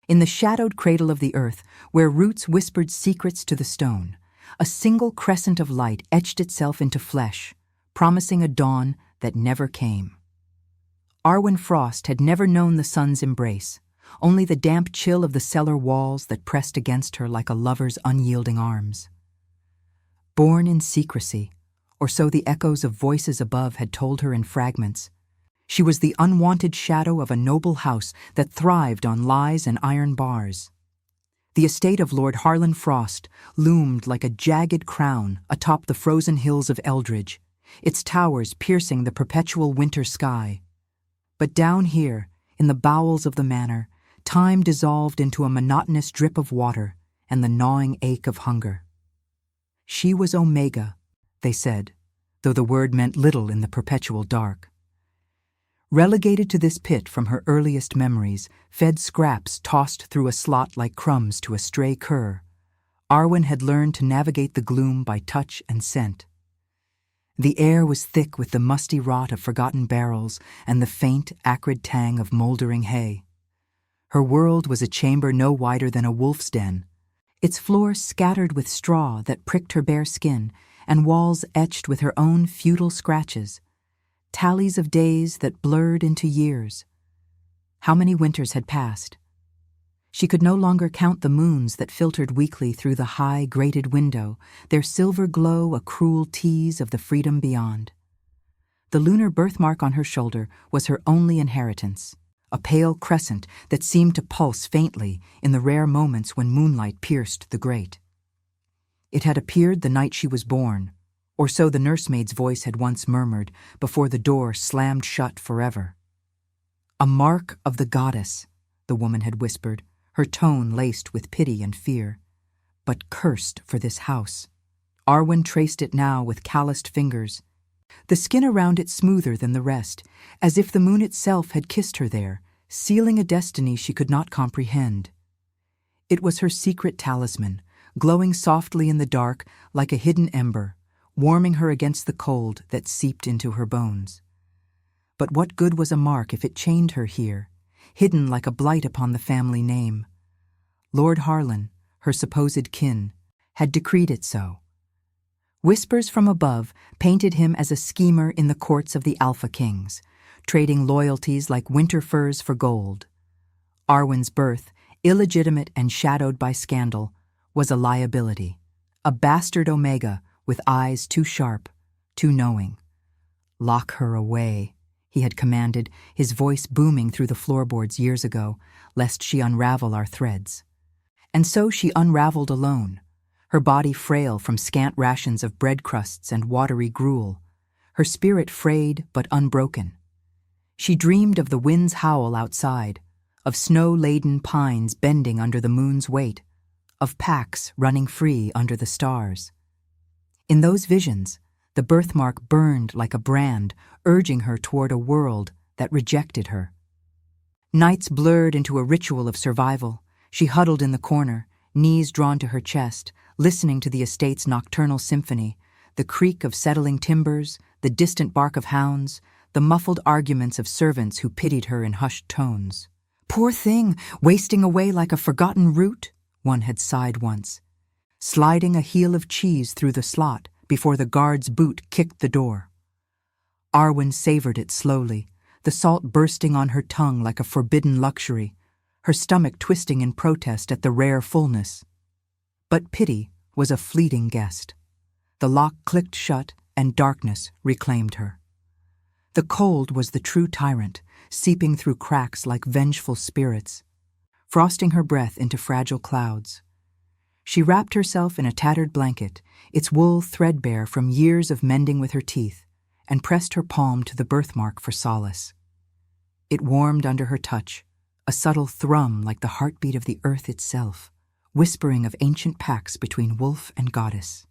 In the shadowed cradle of the earth, where roots whispered secrets to the stone, a single crescent of light etched itself into flesh, promising a dawn that never came. Arwen Frost had never known the sun's embrace, only the damp chill of the cellar walls that pressed against her like a lover's unyielding arms. Born in secrecy, or so the echoes of voices above had told her in fragments, she was the unwanted shadow of a noble house that thrived on lies and iron bars. The estate of Lord Harlan Frost loomed like a jagged crown atop the frozen hills of Eldridge, its towers piercing the perpetual winter sky. But down here, in the bowels of the manor, time dissolved into a monotonous drip of water and the gnawing ache of hunger. She was Omega, they said, though the word meant little in the perpetual dark. Relegated to this pit from her earliest memories, fed scraps tossed through a slot like crumbs to a stray cur, Arwen had learned to navigate the gloom by touch and scent. The air was thick with the musty rot of forgotten barrels and the faint, acrid tang of moldering hay. Her world was a chamber no wider than a wolf's den, its floor scattered with straw that pricked her bare skin and walls etched with her own futile scratches, tallies of days that blurred into years. How many winters had passed? She could no longer count the moons that filtered weakly through the high, grated window, their silver glow a cruel tease of the freedom beyond. The lunar birthmark on her shoulder was her only inheritance, a pale crescent that seemed to pulse faintly in the rare moments when moonlight pierced the grate. It had appeared the night she was born, or so the nursemaid's voice had once murmured before the door slammed shut forever. A mark of the goddess, the woman had whispered, her tone laced with pity and fear, but cursed for this house. Arwen traced it now with calloused fingers, the skin around it smoother than the rest, as if the moon itself had kissed her there, sealing a destiny she could not comprehend. It was her secret talisman, glowing softly in the dark like a hidden ember, warming her against the cold that seeped into her bones. But what good was a mark if it chained her here, hidden like a blight upon the family name? Lord Harlan, her supposed kin, had decreed it so. Whispers from above painted him as a schemer in the courts of the Alpha Kings, trading loyalties like winter furs for gold. Arwen's birth, illegitimate and shadowed by scandal, was a liability, a bastard Omega with eyes too sharp, too knowing. "Lock her away," he had commanded, his voice booming through the floorboards years ago, lest she unravel our threads. And so she unraveled alone, her body frail from scant rations of bread crusts and watery gruel, her spirit frayed but unbroken. She dreamed of the wind's howl outside, of snow-laden pines bending under the moon's weight, of packs running free under the stars. In those visions, the birthmark burned like a brand, urging her toward a world that rejected her. Nights blurred into a ritual of survival. She huddled in the corner, knees drawn to her chest, listening to the estate's nocturnal symphony, the creak of settling timbers, the distant bark of hounds, the muffled arguments of servants who pitied her in hushed tones. "Poor thing, wasting away like a forgotten root," one had sighed once, sliding a heel of cheese through the slot before the guard's boot kicked the door. Arwen savored it slowly, the salt bursting on her tongue like a forbidden luxury, her stomach twisting in protest at the rare fullness. But pity was a fleeting guest. The lock clicked shut and darkness reclaimed her. The cold was the true tyrant, seeping through cracks like vengeful spirits, frosting her breath into fragile clouds. She wrapped herself in a tattered blanket, its wool threadbare from years of mending with her teeth, and pressed her palm to the birthmark for solace. It warmed under her touch, a subtle thrum like the heartbeat of the earth itself, whispering of ancient pacts between wolf and goddess.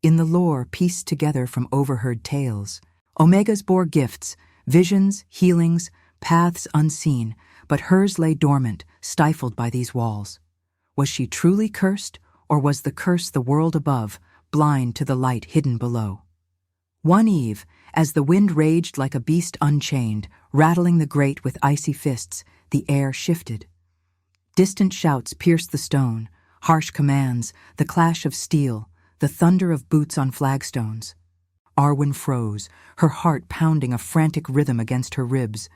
In the lore pieced together from overheard tales, Omegas bore gifts, visions, healings, paths unseen, but hers lay dormant, stifled by these walls. Was she truly cursed, or was the curse the world above, blind to the light hidden below? One eve, as the wind raged like a beast unchained, rattling the grate with icy fists, the air shifted. Distant shouts pierced the stone, harsh commands, the clash of steel, the thunder of boots on flagstones. Arwen froze, her heart pounding a frantic rhythm against her ribs.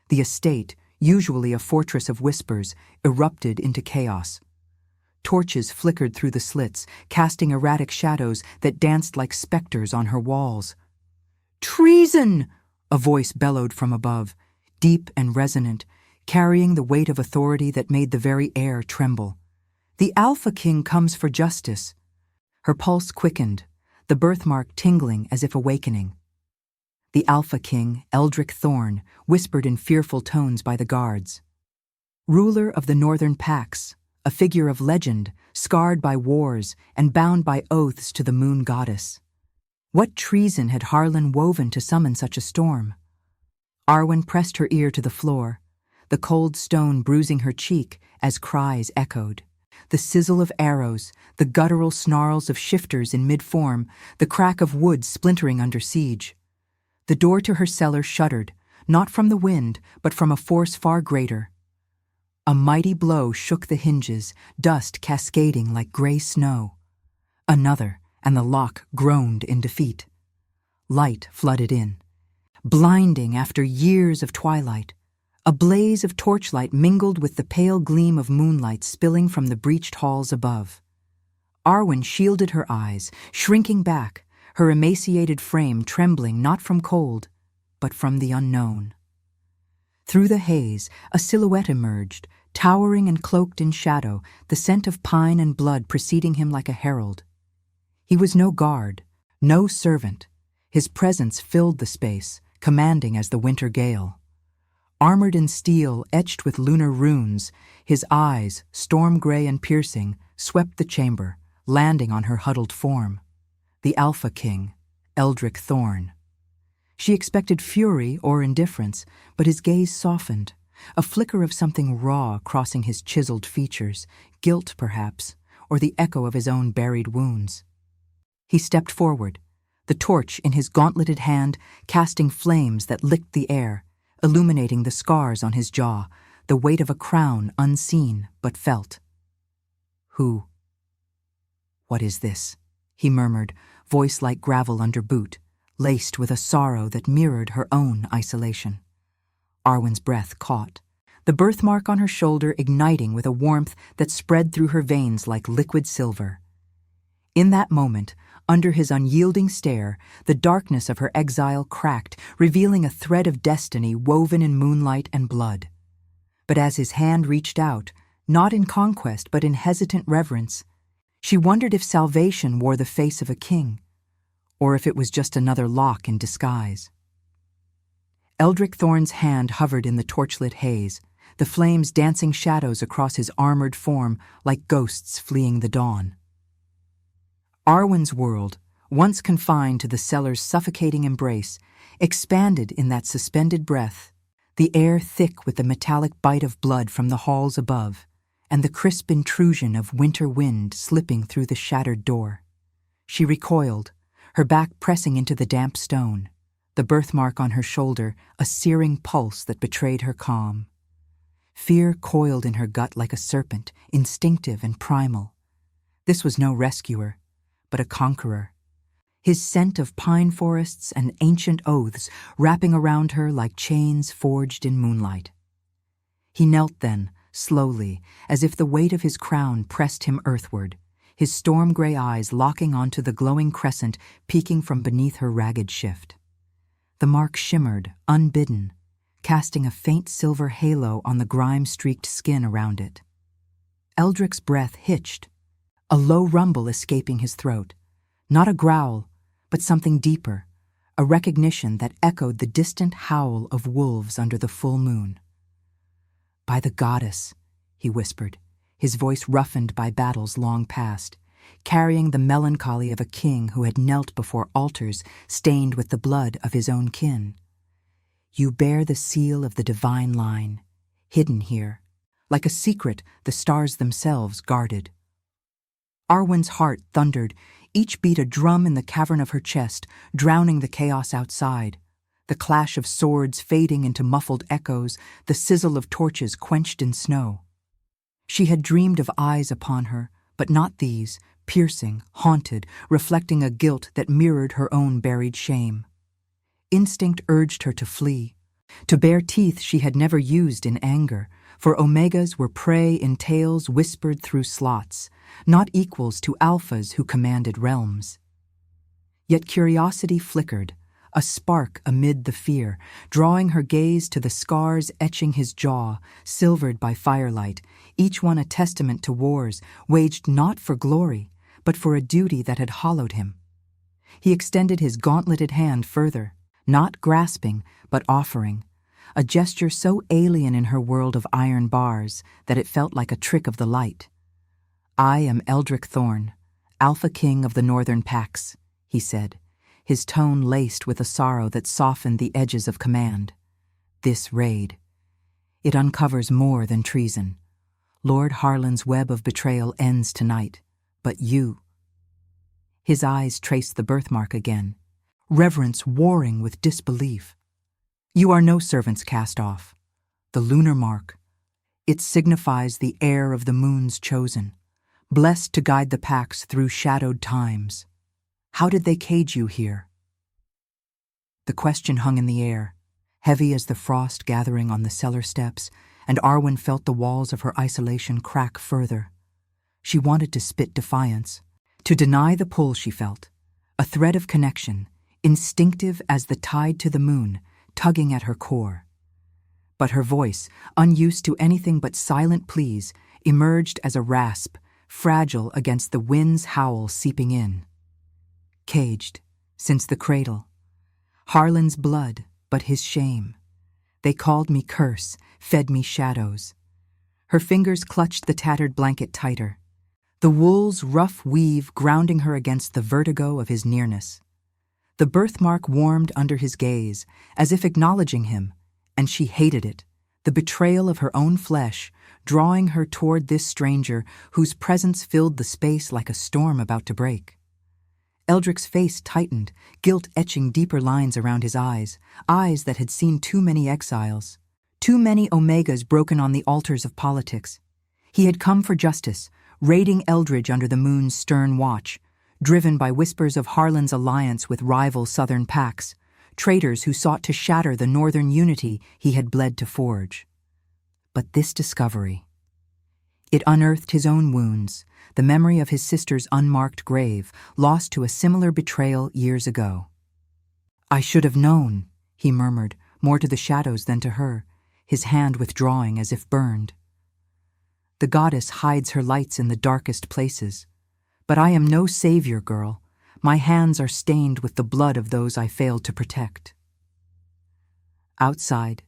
The estate, usually a fortress of whispers, erupted into chaos. Torches flickered through the slits, casting erratic shadows that danced like specters on her walls. "Treason!" a voice bellowed from above, deep and resonant, carrying the weight of authority that made the very air tremble. "The Alpha King comes for justice." Her pulse quickened, the birthmark tingling as if awakening. The Alpha King, Eldrick Thorn, whispered in fearful tones by the guards. Ruler of the Northern Pax, a figure of legend, scarred by wars and bound by oaths to the moon goddess. What treason had Harlan woven to summon such a storm? Arwen pressed her ear to the floor, the cold stone bruising her cheek as cries echoed. The sizzle of arrows, the guttural snarls of shifters in mid-form, the crack of wood splintering under siege. The door to her cellar shuddered, not from the wind, but from a force far greater. A mighty blow shook the hinges, dust cascading like gray snow. Another, and the lock groaned in defeat. Light flooded in, blinding after years of twilight. A blaze of torchlight mingled with the pale gleam of moonlight spilling from the breached halls above. Arwen shielded her eyes, shrinking back, her emaciated frame trembling not from cold, but from the unknown. Through the haze, a silhouette emerged, towering and cloaked in shadow, the scent of pine and blood preceding him like a herald. He was no guard, no servant. His presence filled the space, commanding as the winter gale. Armored in steel, etched with lunar runes, his eyes, storm-gray and piercing, swept the chamber, landing on her huddled form. The Alpha King, Eldrick Thorn. She expected fury or indifference, but his gaze softened, a flicker of something raw crossing his chiseled features, guilt perhaps, or the echo of his own buried wounds. He stepped forward, the torch in his gauntleted hand casting flames that licked the air, illuminating the scars on his jaw, the weight of a crown unseen but felt. "Who? What is this?" he murmured, voice like gravel under boot, laced with a sorrow that mirrored her own isolation. Arwen's breath caught, the birthmark on her shoulder igniting with a warmth that spread through her veins like liquid silver. In that moment, under his unyielding stare, the darkness of her exile cracked, revealing a thread of destiny woven in moonlight and blood. But as his hand reached out, not in conquest but in hesitant reverence, she wondered if salvation wore the face of a king, or if it was just another lock in disguise. Eldrick Thorn's hand hovered in the torchlit haze, the flames dancing shadows across his armored form like ghosts fleeing the dawn. Arwen's world, once confined to the Cellar's suffocating embrace, expanded in that suspended breath, the air thick with the metallic bite of blood from the halls above, and the crisp intrusion of winter wind slipping through the shattered door. She recoiled, her back pressing into the damp stone, the birthmark on her shoulder a searing pulse that betrayed her calm. Fear coiled in her gut like a serpent, instinctive and primal. This was no rescuer, but a conqueror. His scent of pine forests and ancient oaths wrapping around her like chains forged in moonlight. He knelt then, slowly, as if the weight of his crown pressed him earthward, his storm-gray eyes locking onto the glowing crescent peeking from beneath her ragged shift. The mark shimmered, unbidden, casting a faint silver halo on the grime-streaked skin around it. Eldrick's breath hitched, a low rumble escaping his throat, not a growl, but something deeper, a recognition that echoed the distant howl of wolves under the full moon. "By the goddess," he whispered, his voice roughened by battles long past, carrying the melancholy of a king who had knelt before altars stained with the blood of his own kin. "You bear the seal of the divine line, hidden here, like a secret the stars themselves guarded." Arwen's heart thundered, each beat a drum in the cavern of her chest, drowning the chaos outside. The clash of swords fading into muffled echoes, the sizzle of torches quenched in snow. She had dreamed of eyes upon her, but not these, piercing, haunted, reflecting a guilt that mirrored her own buried shame. Instinct urged her to flee. To bare teeth she had never used in anger, for omegas were prey in tales whispered through slots, not equals to alphas who commanded realms. Yet curiosity flickered, a spark amid the fear, drawing her gaze to the scars etching his jaw, silvered by firelight, each one a testament to wars waged not for glory, but for a duty that had hollowed him. He extended his gauntleted hand further, not grasping, but offering, a gesture so alien in her world of iron bars that it felt like a trick of the light. "I am Eldrick Thorn, Alpha King of the Northern Pax," he said, his tone laced with a sorrow that softened the edges of command. "This raid, it uncovers more than treason. Lord Harlan's web of betrayal ends tonight, but you—" His eyes traced the birthmark again, reverence warring with disbelief. "You are no servant's cast off. The lunar mark. It signifies the heir of the moon's chosen, blessed to guide the Pax through shadowed times. How did they cage you here?" The question hung in the air, heavy as the frost gathering on the cellar steps, and Arwen felt the walls of her isolation crack further. She wanted to spit defiance, to deny the pull she felt, a thread of connection, instinctive as the tide to the moon, tugging at her core. But her voice, unused to anything but silent pleas, emerged as a rasp, fragile against the wind's howl seeping in. "Caged, since the cradle. Harlan's blood, but his shame. They called me curse, fed me shadows." Her fingers clutched the tattered blanket tighter, the wool's rough weave grounding her against the vertigo of his nearness. The birthmark warmed under his gaze, as if acknowledging him, and she hated it, the betrayal of her own flesh, drawing her toward this stranger whose presence filled the space like a storm about to break. Eldrick's face tightened, guilt etching deeper lines around his eyes that had seen too many exiles, too many omegas broken on the altars of politics. He had come for justice, raiding Eldridge under the moon's stern watch, driven by whispers of Harlan's alliance with rival southern Pax, traitors who sought to shatter the northern unity he had bled to forge. But this discovery, it unearthed his own wounds, the memory of his sister's unmarked grave, lost to a similar betrayal years ago. "I should have known," he murmured, more to the shadows than to her, his hand withdrawing as if burned. "The goddess hides her lights in the darkest places. But I am no savior, girl. My hands are stained with the blood of those I failed to protect." Outside,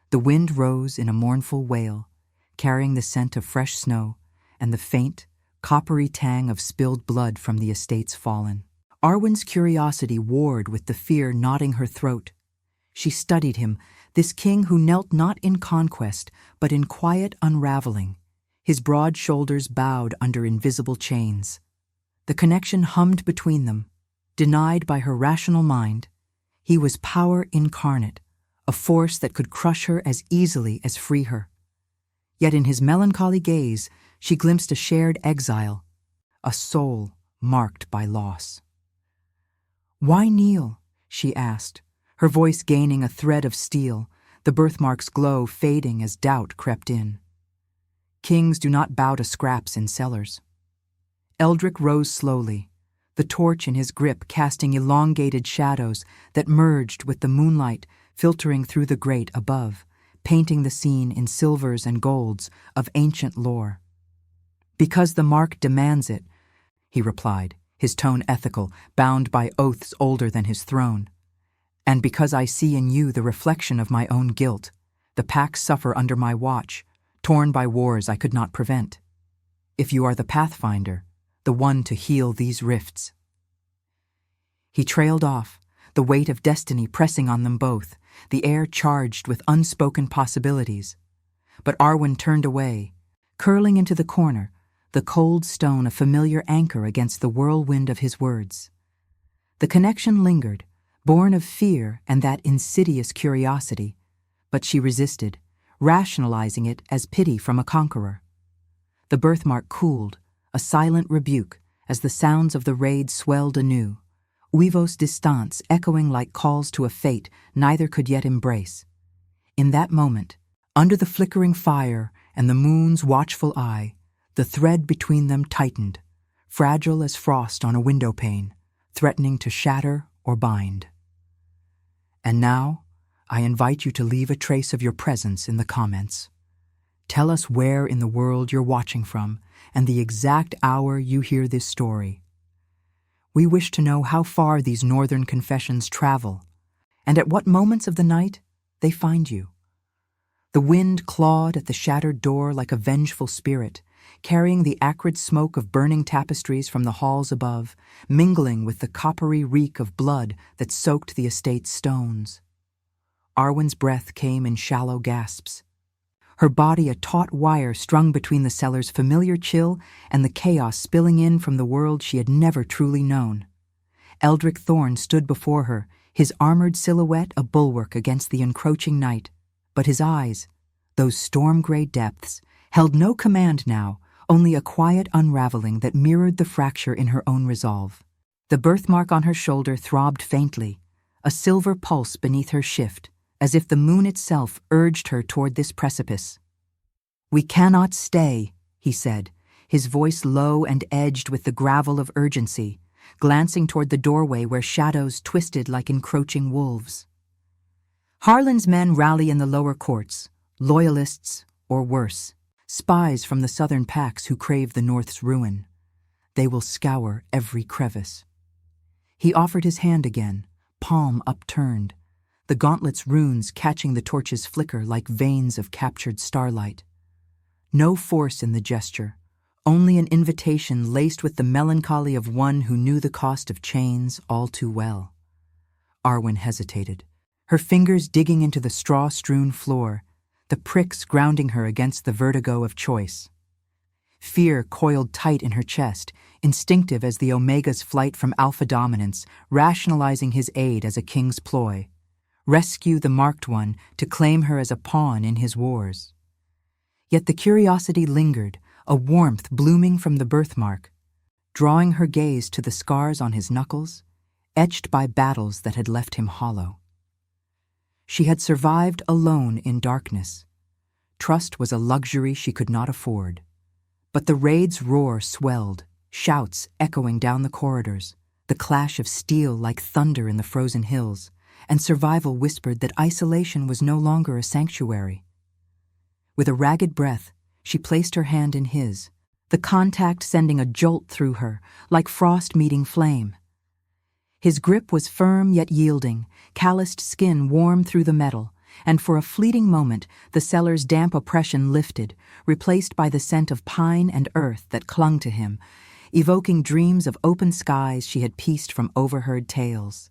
the wind rose in a mournful wail, carrying the scent of fresh snow and the faint, coppery tang of spilled blood from the estates fallen. Arwen's curiosity warred with the fear knotting her throat. She studied him, this king who knelt not in conquest, but in quiet unraveling, his broad shoulders bowed under invisible chains. The connection hummed between them. Denied by her rational mind, he was power incarnate, a force that could crush her as easily as free her. Yet in his melancholy gaze, she glimpsed a shared exile, a soul marked by loss. "Why kneel?" she asked, her voice gaining a thread of steel, the birthmark's glow fading as doubt crept in. "Kings do not bow to scraps in cellars." Eldrick rose slowly, the torch in his grip casting elongated shadows that merged with the moonlight filtering through the grate above, painting the scene in silvers and golds of ancient lore. "Because the mark demands it," he replied, his tone ethical, bound by oaths older than his throne. "And because I see in you the reflection of my own guilt. The Pax suffer under my watch, torn by wars I could not prevent. If you are the Pathfinder, the one to heal these rifts." He trailed off, the weight of destiny pressing on them both, the air charged with unspoken possibilities. But Arwen turned away, curling into the corner, the cold stone a familiar anchor against the whirlwind of his words. The connection lingered, born of fear and that insidious curiosity, but she resisted, rationalizing it as pity from a conqueror. The birthmark cooled, a silent rebuke, as the sounds of the raid swelled anew, Uivos distance echoing like calls to a fate neither could yet embrace. In that moment, under the flickering fire and the moon's watchful eye, the thread between them tightened, fragile as frost on a window pane, threatening to shatter or bind. And now, I invite you to leave a trace of your presence in the comments. Tell us where in the world you're watching from and the exact hour you hear this story. We wish to know how far these northern confessions travel, and at what moments of the night they find you. The wind clawed at the shattered door like a vengeful spirit, carrying the acrid smoke of burning tapestries from the halls above, mingling with the coppery reek of blood that soaked the estate's stones. Arwen's breath came in shallow gasps, her body a taut wire strung between the cellar's familiar chill and the chaos spilling in from the world she had never truly known. Eldrick Thorne stood before her, his armored silhouette a bulwark against the encroaching night, but his eyes, those storm-gray depths, held no command now, only a quiet unraveling that mirrored the fracture in her own resolve. The birthmark on her shoulder throbbed faintly, a silver pulse beneath her shift, as if the moon itself urged her toward this precipice. "We cannot stay," he said, his voice low and edged with the gravel of urgency, glancing toward the doorway where shadows twisted like encroaching wolves. "Harlan's men rally in the lower courts, loyalists or worse, spies from the southern packs who crave the North's ruin. They will scour every crevice." He offered his hand again, palm upturned, the gauntlet's runes catching the torch's flicker like veins of captured starlight. No force in the gesture, only an invitation laced with the melancholy of one who knew the cost of chains all too well. Arwen hesitated, her fingers digging into the straw-strewn floor, the pricks grounding her against the vertigo of choice. Fear coiled tight in her chest, instinctive as the Omega's flight from alpha dominance, rationalizing his aid as a king's ploy. Rescue the marked one to claim her as a pawn in his wars. Yet the curiosity lingered, a warmth blooming from the birthmark, drawing her gaze to the scars on his knuckles, etched by battles that had left him hollow. She had survived alone in darkness. Trust was a luxury she could not afford. But the raid's roar swelled, shouts echoing down the corridors, the clash of steel like thunder in the frozen hills, and survival whispered that isolation was no longer a sanctuary. With a ragged breath, she placed her hand in his, the contact sending a jolt through her, like frost meeting flame. His grip was firm yet yielding, calloused skin warm through the metal, and for a fleeting moment the cellar's damp oppression lifted, replaced by the scent of pine and earth that clung to him, evoking dreams of open skies she had pieced from overheard tales.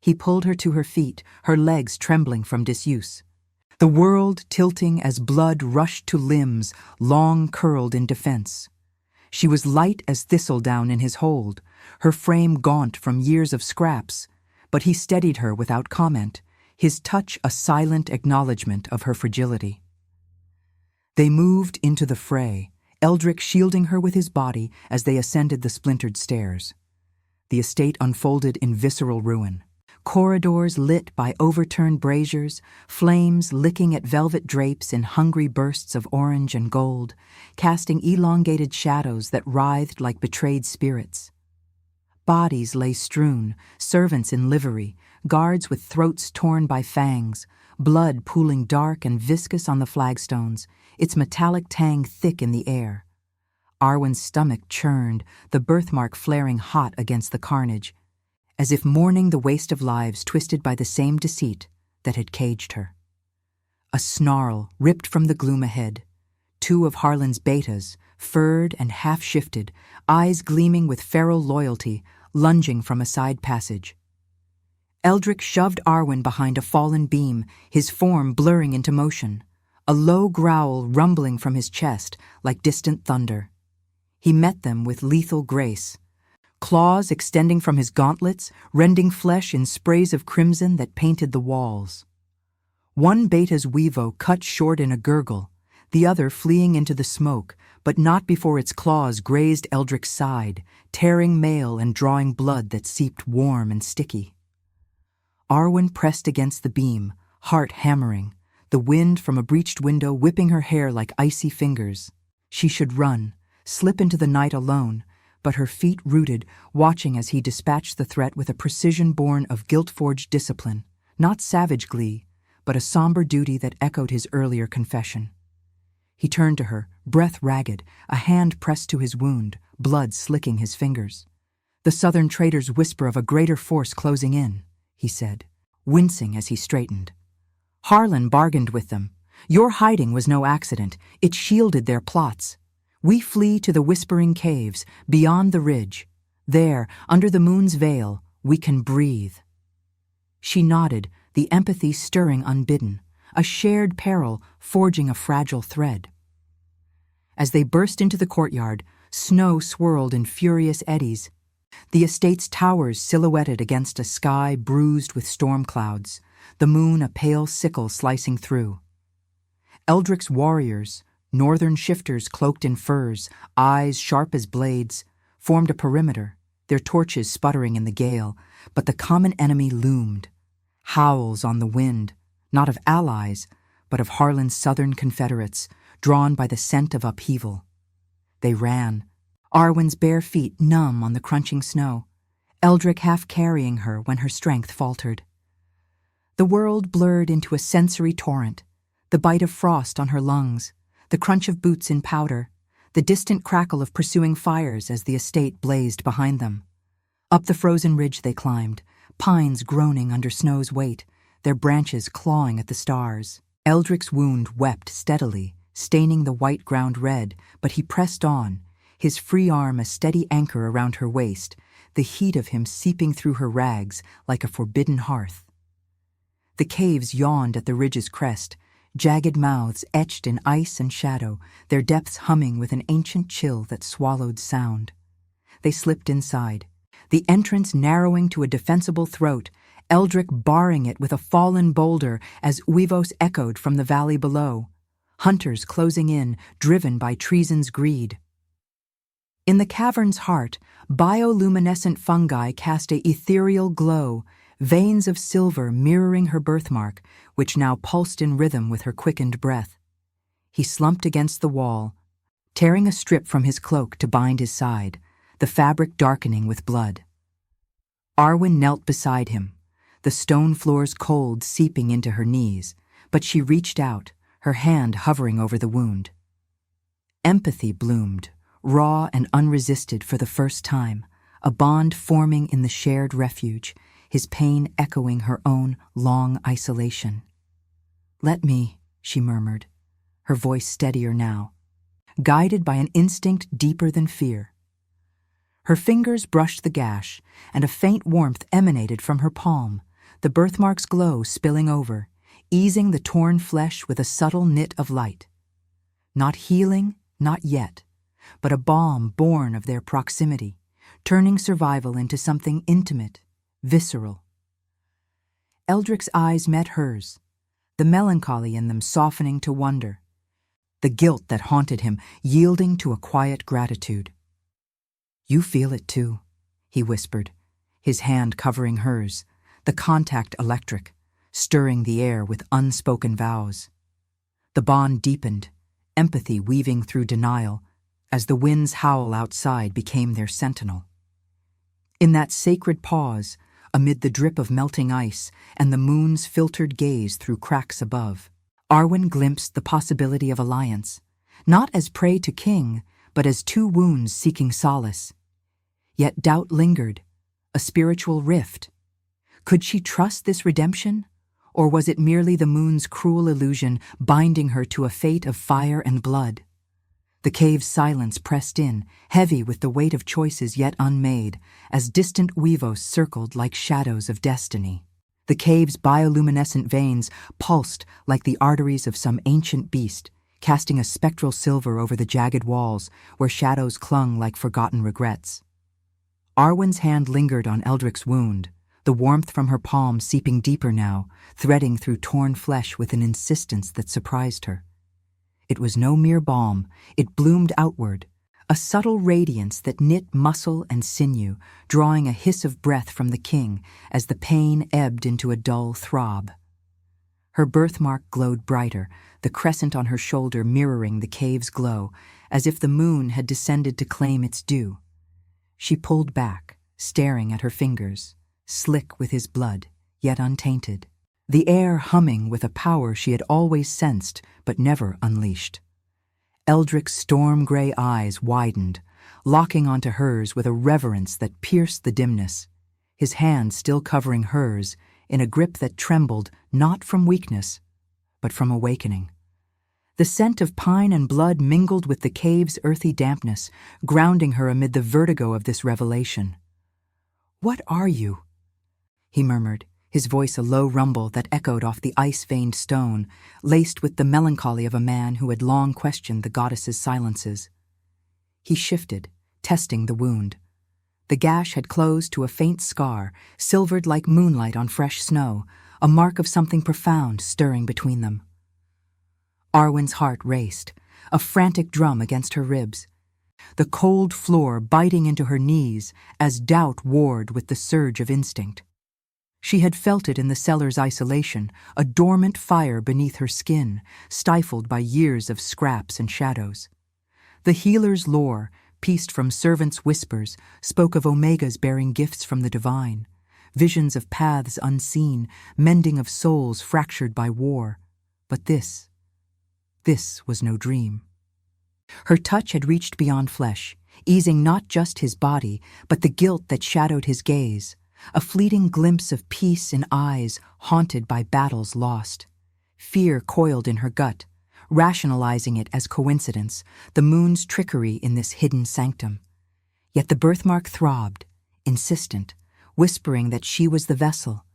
He pulled her to her feet, her legs trembling from disuse. The world tilting as blood rushed to limbs, long curled in defense. She was light as thistledown in his hold, her frame gaunt from years of scraps, but he steadied her without comment, his touch a silent acknowledgement of her fragility. They moved into the fray, Eldrick shielding her with his body as they ascended the splintered stairs. The estate unfolded in visceral ruin. Corridors lit by overturned braziers, flames licking at velvet drapes in hungry bursts of orange and gold, casting elongated shadows that writhed like betrayed spirits. Bodies lay strewn, servants in livery, guards with throats torn by fangs, blood pooling dark and viscous on the flagstones, its metallic tang thick in the air. Arwen's stomach churned, the birthmark flaring hot against the carnage, as if mourning the waste of lives twisted by the same deceit that had caged her. A snarl ripped from the gloom ahead. Two of Harlan's betas, furred and half-shifted, eyes gleaming with feral loyalty, lunging from a side passage. Eldrick shoved Arwen behind a fallen beam, his form blurring into motion, a low growl rumbling from his chest like distant thunder. He met them with lethal grace, claws extending from his gauntlets, rending flesh in sprays of crimson that painted the walls. One beta's weevo cut short in a gurgle, the other fleeing into the smoke, but not before its claws grazed Eldric's side, tearing mail and drawing blood that seeped warm and sticky. Arwen pressed against the beam, heart hammering, the wind from a breached window whipping her hair like icy fingers. She should run, slip into the night alone, but her feet rooted, watching as he dispatched the threat with a precision born of guilt-forged discipline, not savage glee, but a somber duty that echoed his earlier confession. He turned to her, breath ragged, a hand pressed to his wound, blood slicking his fingers. "The Southern traders whisper of a greater force closing in," he said, wincing as he straightened. "Harlan bargained with them. Your hiding was no accident. It shielded their plots. We flee to the Whispering Caves, beyond the ridge. There, under the moon's veil, we can breathe." She nodded, the empathy stirring unbidden, a shared peril forging a fragile thread. As they burst into the courtyard, snow swirled in furious eddies. The estate's towers silhouetted against a sky bruised with storm clouds, the moon a pale sickle slicing through. Eldric's warriors, northern shifters cloaked in furs, eyes sharp as blades, formed a perimeter, their torches sputtering in the gale, but the common enemy loomed. Howls on the wind, not of allies, but of Harlan's southern confederates, drawn by the scent of upheaval. They ran, Arwen's bare feet numb on the crunching snow, Eldric half carrying her when her strength faltered. The world blurred into a sensory torrent, the bite of frost on her lungs, the crunch of boots in powder, the distant crackle of pursuing fires as the estate blazed behind them. Up the frozen ridge they climbed, pines groaning under snow's weight, their branches clawing at the stars. Eldric's wound wept steadily, staining the white ground red, but he pressed on, his free arm a steady anchor around her waist, the heat of him seeping through her rags like a forbidden hearth. The caves yawned at the ridge's crest, jagged mouths etched in ice and shadow, their depths humming with an ancient chill that swallowed sound. They slipped inside, the entrance narrowing to a defensible throat, Eldric barring it with a fallen boulder as Uivos echoed from the valley below, hunters closing in, driven by treason's greed. In the cavern's heart, bioluminescent fungi cast a ethereal glow, veins of silver mirroring her birthmark, which now pulsed in rhythm with her quickened breath. He slumped against the wall, tearing a strip from his cloak to bind his side, the fabric darkening with blood. Arwen knelt beside him, the stone floors cold seeping into her knees, but she reached out, her hand hovering over the wound. Empathy bloomed, raw and unresisted for the first time, a bond forming in the shared refuge, his pain echoing her own long isolation. "Let me," she murmured, her voice steadier now, guided by an instinct deeper than fear. Her fingers brushed the gash, and a faint warmth emanated from her palm, the birthmark's glow spilling over, easing the torn flesh with a subtle knit of light. Not healing, not yet, but a balm born of their proximity, turning survival into something intimate, visceral. Eldric's eyes met hers, the melancholy in them softening to wonder, the guilt that haunted him yielding to a quiet gratitude. "You feel it too," he whispered, his hand covering hers, the contact electric, stirring the air with unspoken vows. The bond deepened, empathy weaving through denial, as the wind's howl outside became their sentinel. In that sacred pause, amid the drip of melting ice and the moon's filtered gaze through cracks above, Arwen glimpsed the possibility of alliance, not as prey to king, but as two wounds seeking solace. Yet doubt lingered, a spiritual rift. Could she trust this redemption, or was it merely the moon's cruel illusion binding her to a fate of fire and blood? The cave's silence pressed in, heavy with the weight of choices yet unmade, as distant Uivos circled like shadows of destiny. The cave's bioluminescent veins pulsed like the arteries of some ancient beast, casting a spectral silver over the jagged walls where shadows clung like forgotten regrets. Arwen's hand lingered on Eldric's wound, the warmth from her palm seeping deeper now, threading through torn flesh with an insistence that surprised her. It was no mere balm, it bloomed outward, a subtle radiance that knit muscle and sinew, drawing a hiss of breath from the king as the pain ebbed into a dull throb. Her birthmark glowed brighter, the crescent on her shoulder mirroring the cave's glow, as if the moon had descended to claim its due. She pulled back, staring at her fingers, slick with his blood, yet untainted, the air humming with a power she had always sensed but never unleashed. Eldric's storm-gray eyes widened, locking onto hers with a reverence that pierced the dimness, his hand still covering hers in a grip that trembled not from weakness, but from awakening. The scent of pine and blood mingled with the cave's earthy dampness, grounding her amid the vertigo of this revelation. "What are you?" he murmured, his voice a low rumble that echoed off the ice-veined stone, laced with the melancholy of a man who had long questioned the goddess's silences. He shifted, testing the wound. The gash had closed to a faint scar, silvered like moonlight on fresh snow, a mark of something profound stirring between them. Arwen's heart raced, a frantic drum against her ribs, the cold floor biting into her knees as doubt warred with the surge of instinct. She had felt it in the cellar's isolation, a dormant fire beneath her skin, stifled by years of scraps and shadows. The healer's lore, pieced from servants' whispers, spoke of omegas bearing gifts from the divine, visions of paths unseen, mending of souls fractured by war. But this was no dream. Her touch had reached beyond flesh, easing not just his body, but the guilt that shadowed his gaze, a fleeting glimpse of peace in eyes haunted by battles lost. Fear coiled in her gut, rationalizing it as coincidence, the moon's trickery in this hidden sanctum. Yet the birthmark throbbed, insistent, whispering that she was the vessel,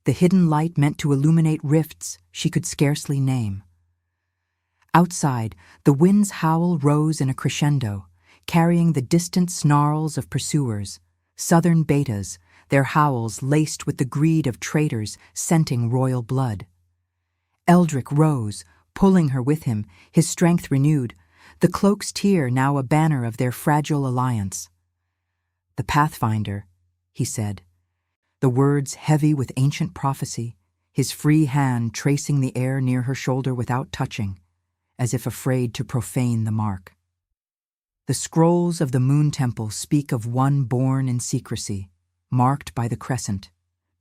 the hidden light meant to illuminate rifts she could scarcely name. Outside, the wind's howl rose in a crescendo, carrying the distant snarls of pursuers, southern betas, their howls laced with the greed of traitors scenting royal blood. Eldric rose, pulling her with him, his strength renewed, the cloak's tier now a banner of their fragile alliance. "The Pathfinder," he said, the words heavy with ancient prophecy, his free hand tracing the air near her shoulder without touching, as if afraid to profane the mark. The scrolls of the Moon Temple speak of one born in secrecy, marked by the crescent,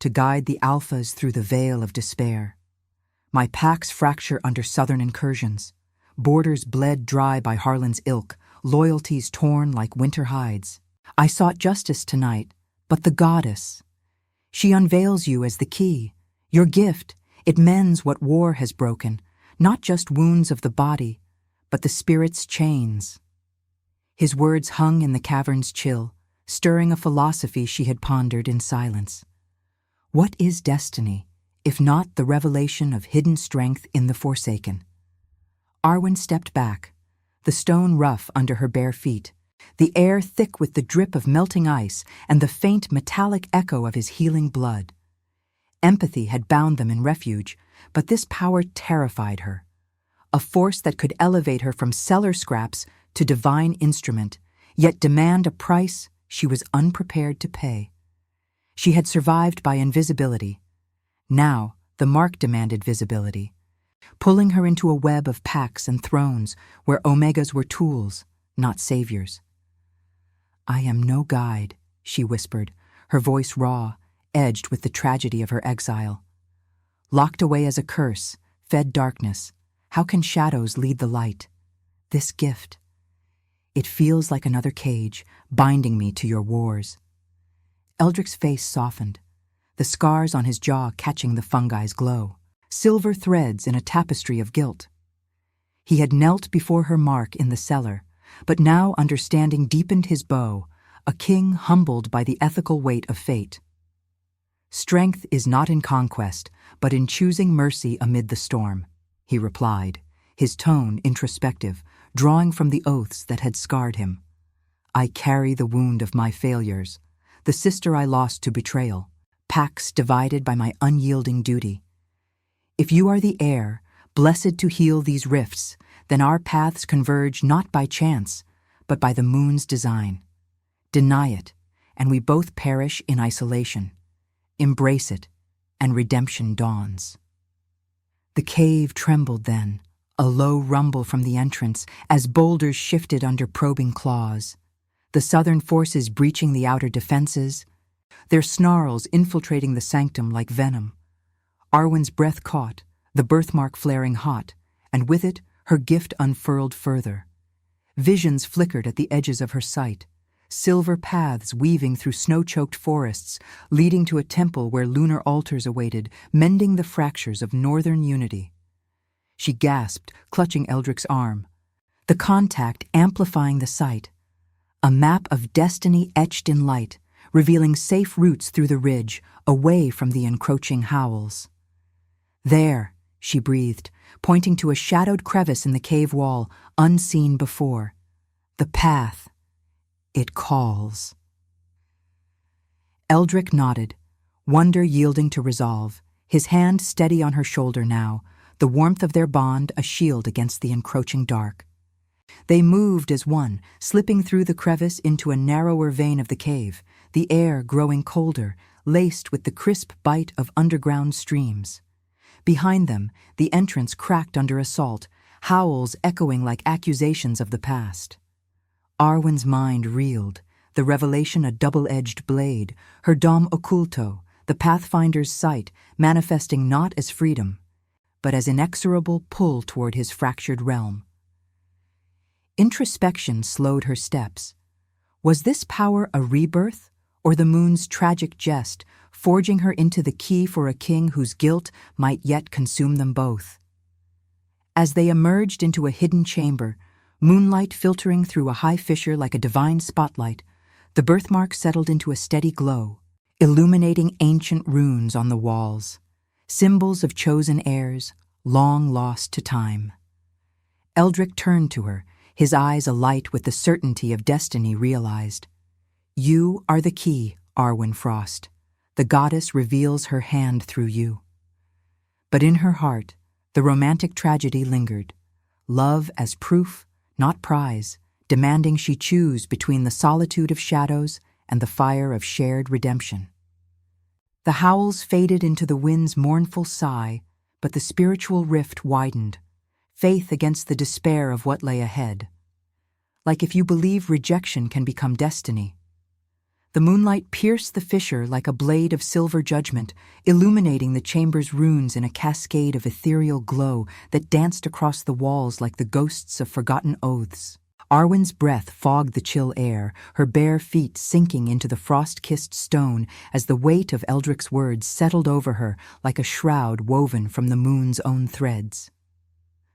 to guide the alphas through the veil of despair. My packs fracture under southern incursions, borders bled dry by Harlan's ilk, loyalties torn like winter hides. I sought justice tonight, but the goddess, she unveils you as the key, your gift. It mends what war has broken, not just wounds of the body, but the spirit's chains. His words hung in the cavern's chill, stirring a philosophy she had pondered in silence. What is destiny, if not the revelation of hidden strength in the Forsaken? Arwen stepped back, the stone rough under her bare feet, the air thick with the drip of melting ice and the faint metallic echo of his healing blood. Empathy had bound them in refuge, but this power terrified her, a force that could elevate her from cellar scraps to divine instrument, yet demand a price she was unprepared to pay. She had survived by invisibility. Now, the mark demanded visibility, pulling her into a web of packs and thrones where omegas were tools, not saviors. "I am no guide," she whispered, her voice raw, edged with the tragedy of her exile. "Locked away as a curse, fed darkness, how can shadows lead the light? This gift, it feels like another cage, binding me to your wars." Eldric's face softened, the scars on his jaw catching the fungi's glow, silver threads in a tapestry of guilt. He had knelt before her mark in the cellar, but now understanding deepened his bow, a king humbled by the ethical weight of fate. "Strength is not in conquest, but in choosing mercy amid the storm," he replied, his tone introspective, drawing from the oaths that had scarred him. "I carry the wound of my failures, the sister I lost to betrayal, packs divided by my unyielding duty. If you are the heir, blessed to heal these rifts, then our paths converge not by chance, but by the moon's design. Deny it, and we both perish in isolation. Embrace it, and redemption dawns. The cave trembled then, a low rumble from the entrance as boulders shifted under probing claws. The southern forces breaching the outer defenses, their snarls infiltrating the sanctum like venom. Arwen's breath caught, the birthmark flaring hot, and with it her gift unfurled further. Visions flickered at the edges of her sight, silver paths weaving through snow-choked forests, leading to a temple where lunar altars awaited, mending the fractures of northern unity. She gasped, clutching Eldric's arm, the contact amplifying the sight. A map of destiny etched in light, revealing safe routes through the ridge, away from the encroaching howls. There, she breathed, pointing to a shadowed crevice in the cave wall, unseen before. The path. It calls. Eldric nodded, wonder yielding to resolve, his hand steady on her shoulder now, the warmth of their bond a shield against the encroaching dark. They moved as one, slipping through the crevice into a narrower vein of the cave, the air growing colder, laced with the crisp bite of underground streams. Behind them, the entrance cracked under assault, howls echoing like accusations of the past. Arwen's mind reeled, the revelation a double-edged blade, her dom occulto, the Pathfinder's sight, manifesting not as freedom, but as inexorable pull toward his fractured realm. Introspection slowed her steps. Was this power a rebirth, or the moon's tragic jest, forging her into the key for a king whose guilt might yet consume them both? As they emerged into a hidden chamber, moonlight filtering through a high fissure like a divine spotlight, the birthmark settled into a steady glow, illuminating ancient runes on the walls, symbols of chosen heirs, long lost to time. Eldric turned to her, his eyes alight with the certainty of destiny realized. You are the key, Arwen Frost. The goddess reveals her hand through you. But in her heart, the romantic tragedy lingered. Love as proof, not prize, demanding she choose between the solitude of shadows and the fire of shared redemption. The howls faded into the wind's mournful sigh, but the spiritual rift widened, faith against the despair of what lay ahead. Like if you believe rejection can become destiny. The moonlight pierced the fissure like a blade of silver judgment, illuminating the chamber's runes in a cascade of ethereal glow that danced across the walls like the ghosts of forgotten oaths. Arwen's breath fogged the chill air, her bare feet sinking into the frost-kissed stone as the weight of Eldric's words settled over her like a shroud woven from the moon's own threads.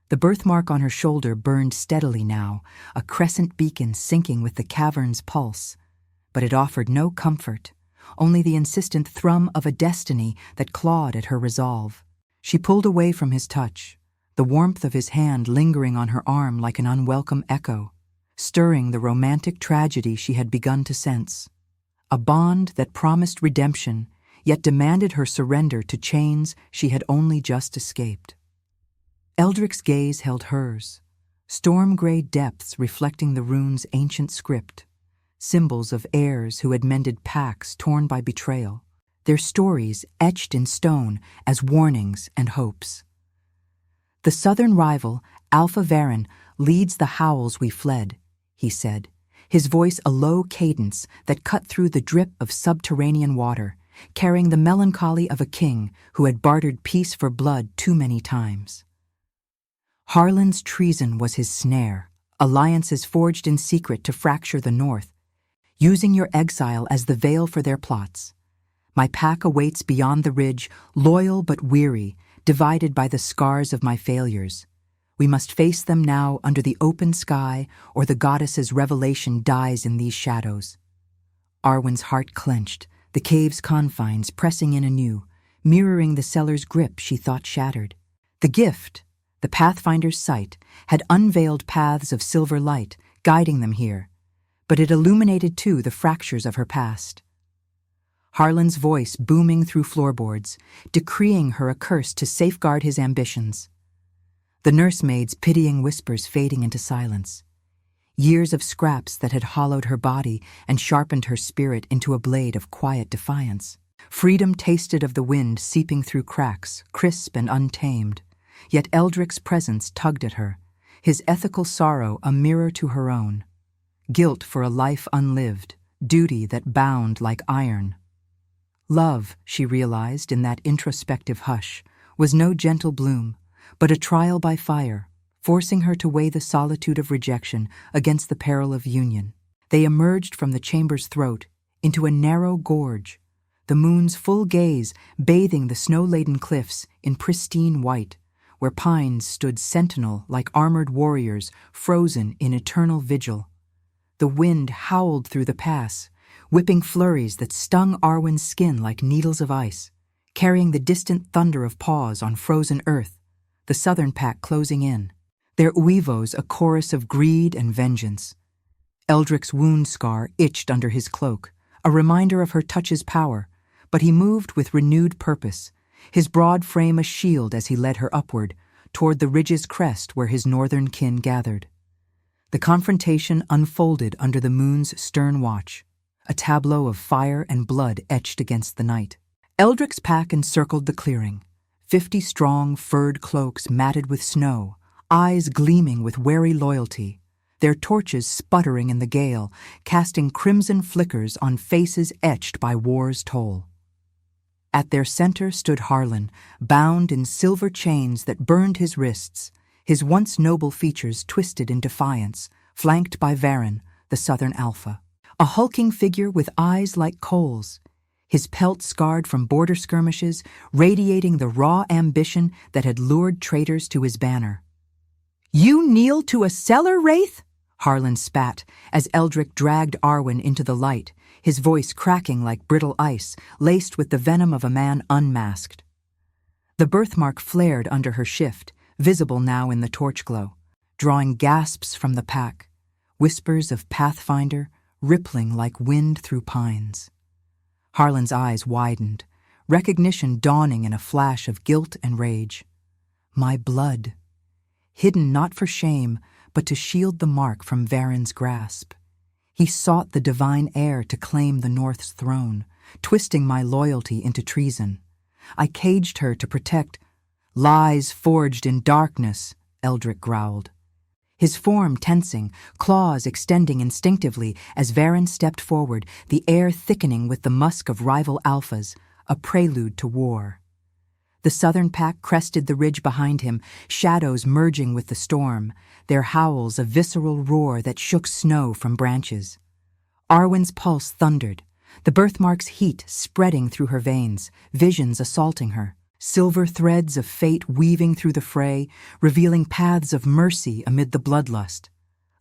The birthmark on her shoulder burned steadily now, a crescent beacon syncing with the cavern's pulse. But it offered no comfort, only the insistent thrum of a destiny that clawed at her resolve. She pulled away from his touch, the warmth of his hand lingering on her arm like an unwelcome echo, stirring the romantic tragedy she had begun to sense. A bond that promised redemption, yet demanded her surrender to chains she had only just escaped. Eldric's gaze held hers, storm-gray depths reflecting the rune's ancient script, symbols of heirs who had mended pacts torn by betrayal, their stories etched in stone as warnings and hopes. The southern rival, Alpha Varen, leads the howls we fled, he said, his voice a low cadence that cut through the drip of subterranean water, carrying the melancholy of a king who had bartered peace for blood too many times. Harlan's treason was his snare, alliances forged in secret to fracture the north, using your exile as the veil for their plots. My pack awaits beyond the ridge, loyal but weary, divided by the scars of my failures. We must face them now under the open sky, or the goddess's revelation dies in these shadows. Arwen's heart clenched, the cave's confines pressing in anew, mirroring the Cellar's grip she thought shattered. The gift, the Pathfinder's sight, had unveiled paths of silver light, guiding them here, but it illuminated too the fractures of her past. Harlan's voice booming through floorboards, decreeing her a curse to safeguard his ambitions. the nursemaid's pitying whispers fading into silence. Years of scraps that had hollowed her body and sharpened her spirit into a blade of quiet defiance. Freedom tasted of the wind seeping through cracks, crisp and untamed. Yet Eldric's presence tugged at her, his ethical sorrow a mirror to her own. Guilt for a life unlived, duty that bound like iron. Love, she realized in that introspective hush, was no gentle bloom, but a trial by fire, forcing her to weigh the solitude of rejection against the peril of union. They emerged from the chamber's throat into a narrow gorge, the moon's full gaze bathing the snow-laden cliffs in pristine white, where pines stood sentinel like armored warriors frozen in eternal vigil. The wind howled through the pass, whipping flurries that stung Arwen's skin like needles of ice, carrying the distant thunder of paws on frozen earth, the southern pack closing in, their uivos a chorus of greed and vengeance. Eldric's wound scar itched under his cloak, a reminder of her touch's power, but he moved with renewed purpose, his broad frame a shield as he led her upward, toward the ridge's crest where his northern kin gathered. The confrontation unfolded under the moon's stern watch, a tableau of fire and blood etched against the night. Eldric's pack encircled the clearing, 50 strong furred cloaks matted with snow, eyes gleaming with wary loyalty, their torches sputtering in the gale, casting crimson flickers on faces etched by war's toll. At their center stood Harlan, bound in silver chains that burned his wrists, his once noble features twisted in defiance, flanked by Varen, the southern alpha. A hulking figure with eyes like coals, his pelt scarred from border skirmishes, radiating the raw ambition that had lured traitors to his banner. "You kneel to a cellar, Wraith?" Harlan spat as Eldric dragged Arwen into the light, his voice cracking like brittle ice, laced with the venom of a man unmasked. The birthmark flared under her shift, visible now in the torch glow, drawing gasps from the pack, whispers of Pathfinder rippling like wind through pines. Harlan's eyes widened, recognition dawning in a flash of guilt and rage. My blood. Hidden not for shame, but to shield the mark from Varen's grasp. He sought the divine heir to claim the North's throne, twisting my loyalty into treason. I caged her to protect. "Lies forged in darkness," Eldric growled. His form tensing, claws extending instinctively as Varen stepped forward, the air thickening with the musk of rival alphas, a prelude to war. The southern pack crested the ridge behind him, shadows merging with the storm, their howls a visceral roar that shook snow from branches. Arwen's pulse thundered, the birthmark's heat spreading through her veins, visions assaulting her, silver threads of fate weaving through the fray, revealing paths of mercy amid the bloodlust,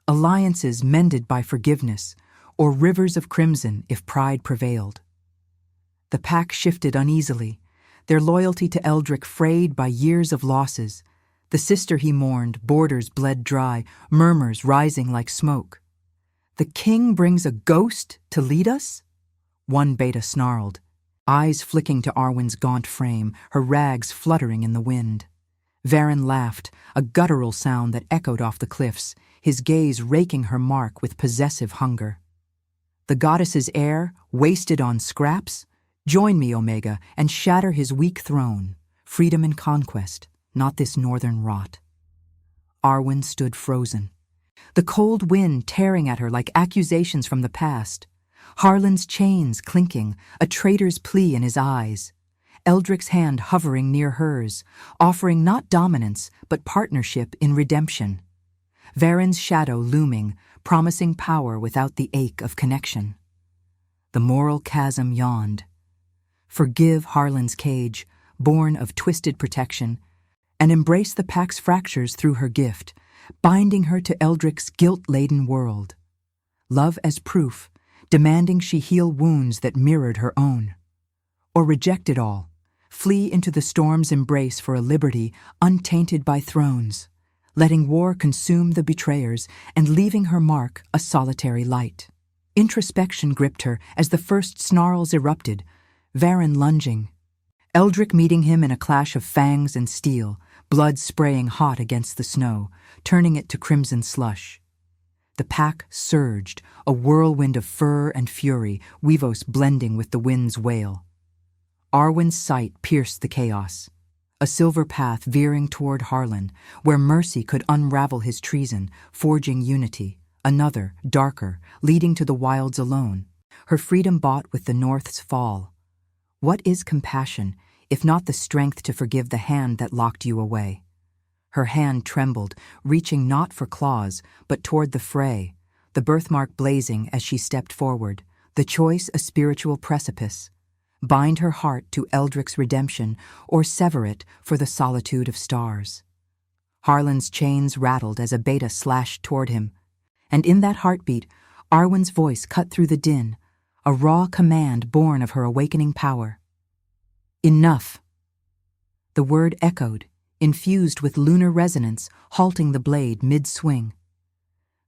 alliances mended by forgiveness, or rivers of crimson if pride prevailed. The pack shifted uneasily, their loyalty to Eldric frayed by years of losses. The sister he mourned, borders bled dry, murmurs rising like smoke. "The king brings a ghost to lead us?" One beta snarled, eyes flicking to Arwen's gaunt frame, her rags fluttering in the wind. Varen laughed, a guttural sound that echoed off the cliffs, his gaze raking her mark with possessive hunger. The goddess's heir, wasted on scraps? Join me, Omega, and shatter his weak throne. Freedom and conquest, not this northern rot. Arwen stood frozen, the cold wind tearing at her like accusations from the past. Harlan's chains clinking, a traitor's plea in his eyes. Eldric's hand hovering near hers, offering not dominance, but partnership in redemption. Varen's shadow looming, promising power without the ache of connection. The moral chasm yawned. Forgive Harlan's cage, born of twisted protection, and embrace the pack's fractures through her gift, binding her to Eldric's guilt-laden world. Love as proof, demanding she heal wounds that mirrored her own. Or reject it all, flee into the storm's embrace for a liberty untainted by thrones, letting war consume the betrayers and leaving her mark a solitary light. Introspection gripped her as the first snarls erupted, Varen lunging. Eldric meeting him in a clash of fangs and steel, blood spraying hot against the snow, turning it to crimson slush. The pack surged, a whirlwind of fur and fury, Weavos blending with the wind's wail. Arwen's sight pierced the chaos. A silver path veering toward Harlan, where mercy could unravel his treason, forging unity. Another, darker, leading to the wilds alone, her freedom bought with the North's fall. What is compassion, if not the strength to forgive the hand that locked you away? Her hand trembled, reaching not for claws, but toward the fray, the birthmark blazing as she stepped forward, the choice a spiritual precipice. Bind her heart to Eldric's redemption, or sever it for the solitude of stars. Harlan's chains rattled as a beta slashed toward him, and in that heartbeat, Arwen's voice cut through the din, a raw command born of her awakening power. Enough. The word echoed, infused with lunar resonance, halting the blade mid-swing.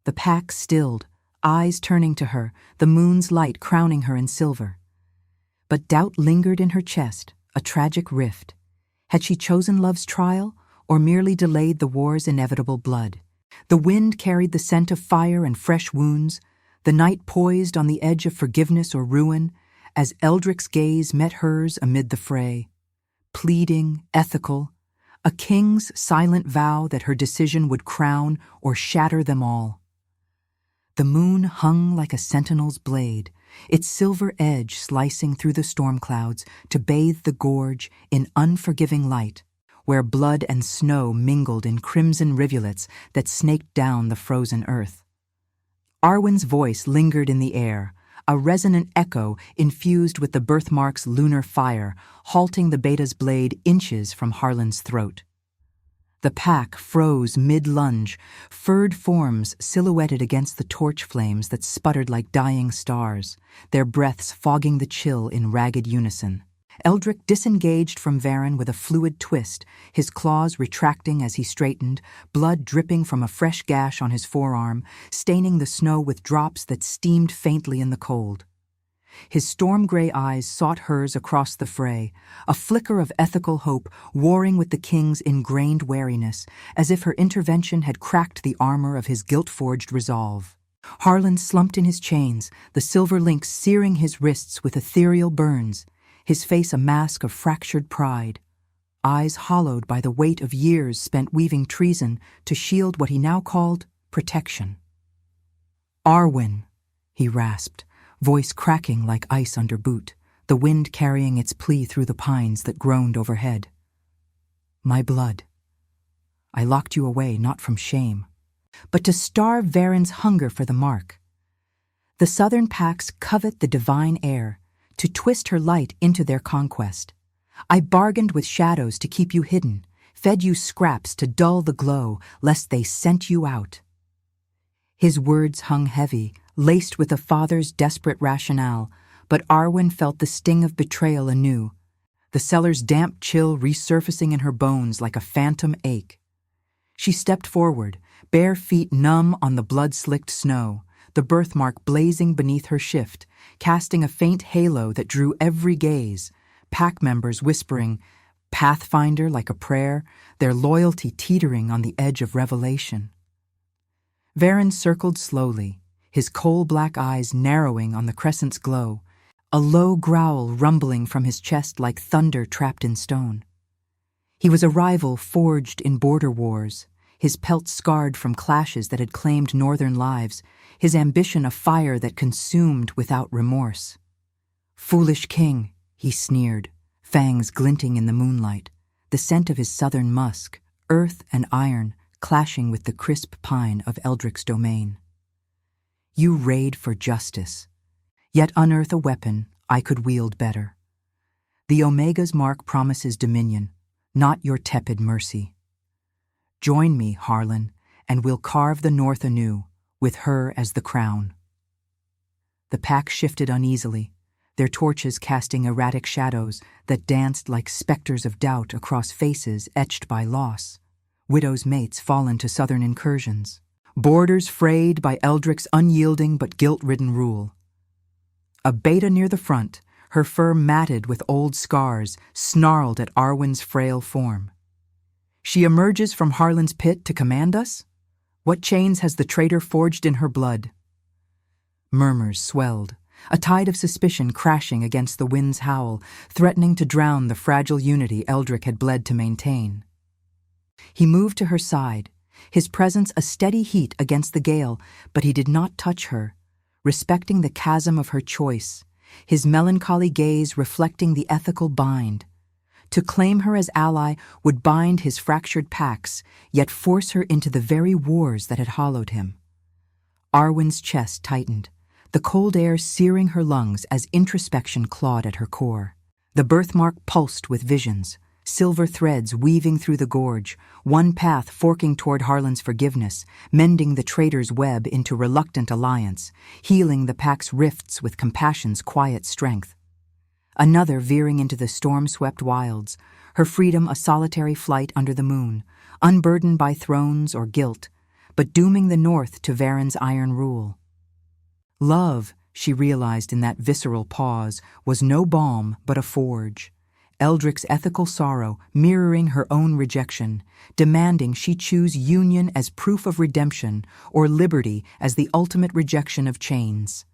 The pack stilled, eyes turning to her, the moon's light crowning her in silver. But doubt lingered in her chest, a tragic rift. Had she chosen love's trial, or merely delayed the war's inevitable blood? The wind carried the scent of fire and fresh wounds, the night poised on the edge of forgiveness or ruin, as Eldric's gaze met hers amid the fray. Pleading, ethical, a king's silent vow that her decision would crown or shatter them all. The moon hung like a sentinel's blade, its silver edge slicing through the storm clouds to bathe the gorge in unforgiving light, where blood and snow mingled in crimson rivulets that snaked down the frozen earth. Arwen's voice lingered in the air, a resonant echo infused with the birthmark's lunar fire, halting the beta's blade inches from Harlan's throat. The pack froze mid-lunge, furred forms silhouetted against the torch flames that sputtered like dying stars, their breaths fogging the chill in ragged unison. Eldric disengaged from Varen with a fluid twist, his claws retracting as he straightened, blood dripping from a fresh gash on his forearm, staining the snow with drops that steamed faintly in the cold. His storm-gray eyes sought hers across the fray, a flicker of ethical hope warring with the king's ingrained wariness, as if her intervention had cracked the armor of his guilt-forged resolve. Harlan slumped in his chains, the silver links searing his wrists with ethereal burns, his face a mask of fractured pride, eyes hollowed by the weight of years spent weaving treason to shield what he now called protection. "Arwen," he rasped, voice cracking like ice under boot, the wind carrying its plea through the pines that groaned overhead. "My blood. I locked you away not from shame, but to starve Varen's hunger for the mark. The southern packs covet the divine air, to twist her light into their conquest. I bargained with shadows to keep you hidden, fed you scraps to dull the glow, lest they scent you out." His words hung heavy, laced with a father's desperate rationale, but Arwen felt the sting of betrayal anew, the cellar's damp chill resurfacing in her bones like a phantom ache. She stepped forward, bare feet numb on the blood-slicked snow, the birthmark blazing beneath her shift, casting a faint halo that drew every gaze, pack members whispering, "Pathfinder," like a prayer, their loyalty teetering on the edge of revelation. Varen circled slowly, his coal-black eyes narrowing on the crescent's glow, a low growl rumbling from his chest like thunder trapped in stone. He was a rival forged in border wars, his pelt scarred from clashes that had claimed northern lives, his ambition a fire that consumed without remorse. "Foolish king," he sneered, fangs glinting in the moonlight, the scent of his southern musk, earth and iron, clashing with the crisp pine of Eldric's domain. "You raid for justice, yet unearth a weapon I could wield better. The Omega's mark promises dominion, not your tepid mercy. Join me, Harlan, and we'll carve the North anew, with her as the crown." The pack shifted uneasily, their torches casting erratic shadows that danced like specters of doubt across faces etched by loss, widows' mates fallen to southern incursions, borders frayed by Eldric's unyielding but guilt-ridden rule. A beta near the front, her fur matted with old scars, snarled at Arwen's frail form. She emerges from Harlan's pit to command us? What chains has the traitor forged in her blood? Murmurs swelled, a tide of suspicion crashing against the wind's howl, threatening to drown the fragile unity Eldrick had bled to maintain. He moved to her side, his presence a steady heat against the gale, but he did not touch her, respecting the chasm of her choice, his melancholy gaze reflecting the ethical bind. To claim her as ally would bind his fractured pax, yet force her into the very wars that had hollowed him. Arwen's chest tightened, the cold air searing her lungs as introspection clawed at her core. The birthmark pulsed with visions, silver threads weaving through the gorge, one path forking toward Harlan's forgiveness, mending the traitor's web into reluctant alliance, healing the pack's rifts with compassion's quiet strength. Another veering into the storm-swept wilds, her freedom a solitary flight under the moon, unburdened by thrones or guilt, but dooming the north to Varen's iron rule. Love, she realized in that visceral pause, was no balm but a forge. Eldrick's ethical sorrow mirroring her own rejection, demanding she choose union as proof of redemption or liberty as the ultimate rejection of chains.